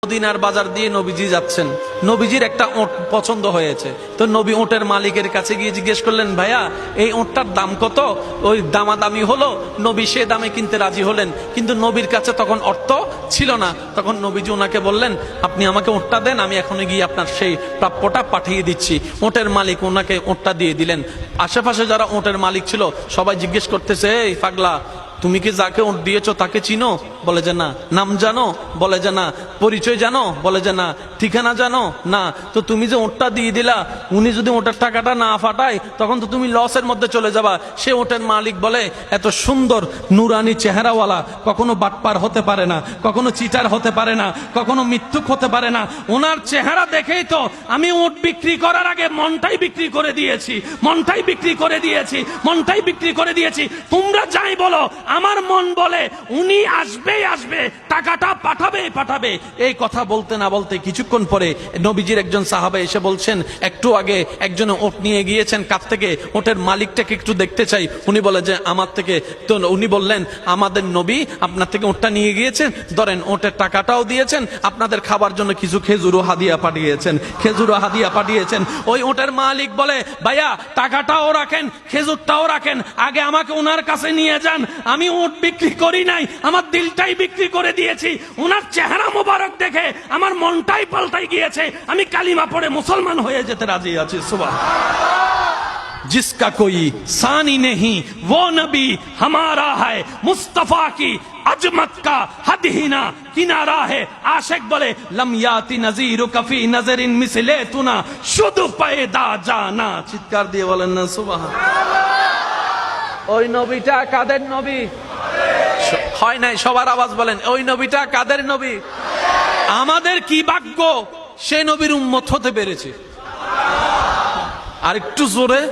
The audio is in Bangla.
মদিনার বাজার দিয়ে নবীজি যাচ্ছেন, নবীজির একটা ওট পছন্দ হয়েছে। তো নবী ওটের মালিকের কাছে গিয়ে জিজ্ঞেস করলেন, ভাইয়া এই ওটটার দাম কত? ওই দামাদামি হলো, নবী সে দামে কিনতে রাজি হলেন, কিন্তু নবীর কাছে তখন অর্থ ছিল না। তখন নবীজি ওনাকে বললেন, আপনি আমাকে ওটটা দেন, আমি এখনই গিয়ে আপনার সেই প্রাপ্যটা পাঠিয়ে দিচ্ছি। ওটের মালিক ওনাকে ওটটা দিয়ে দিলেন। আশেপাশে যারা ওটের মালিক ছিল সবাই জিজ্ঞেস করতেছে, এই পাগলা, তুমি কি যাকে ওট দিয়েছো তাকে চিনো? বলে যে না। নাম জানো? বলে যে না। পরিচয় জানো? বলে যে না। ঠিকানা জানো? না। তো তুমি যে ওটটা দিয়ে দিলা, উনি যদি ওটার টাকাটা না ফাটায় তখন তো তুমি লসের মধ্যে চলে যাবা। সে ওটের মালিক বলে, এত সুন্দর নুরানি চেহারাওয়ালা কখনো বাটপার হতে পারে না, কখনো চিটার হতে পারে না, কখনো মিথ্যুক হতে পারে না। ওনার চেহারা দেখেই তো আমি ওট বিক্রি করার আগে মনটাই বিক্রি করে দিয়েছি, মনটাই বিক্রি করে দিয়েছি, মনটাই বিক্রি করে দিয়েছি। তোমরা যাই বলো, আমার মন বলে উনি আসবেই আসবে, টাকাটা পাঠাবেই পাঠাবে। এই কথা বলতে না বলতে কিছুক্ষণ পরে নবীজির একজন সাহাবা এসে বলছেন, একটু আগে একজন ওট নিয়ে গিয়েছেন, কাছ থেকে ওটের মালিকটাকে একটু দেখতে চাই। উনি বলে যে আমার থেকে। তো উনি বললেন, আমাদের নবী আপনার থেকে ওটটা নিয়ে গিয়েছেন, ধরেন ওটের টাকাটাও দিয়েছেন, আপনাদের খাবার জন্য কিছু খেজুরও হাদিয়া পাঠিয়েছেন, খেজুরও হাদিয়া পাঠিয়েছেন। ওই ওটের মালিক বলে, ভাইয়া টাকাটাও রাখেন, খেজুরটাও রাখেন, আগে আমাকে ওনার কাছে নিয়ে যান। আমি ওট বিক্রি করি নাই, আমার দিলটাই বিক্রি করে দিয়েছি। ওনার চেহারা মোবারক দেখে আমার মনটাই পাল্টাই গিয়েছে, আমি কালিমা পড়ে মুসলমান হয়ে যেতে রাজি আছি। সুবহানাল্লাহ। जिसका कोई सानी नहीं वो नबी हमारा है, मुस्तफा की अजमत का हद ही ना किनारा है। आशिक बोले, लम याति नजीर कफी नजरिन मिसले तुना शुद्ध पैदा जाना। চিৎকার দিয়ে বলেন না সুবহানাল্লাহ। ওই নবীটা কাদের নবী? হয় নাই, সবার আওয়াজ বলেন, ওই নবীটা কাদের নবী? আমাদের কি ভাগ্য সে নবীর উম্মত হতে পেরেছে। আর একটু জোরে।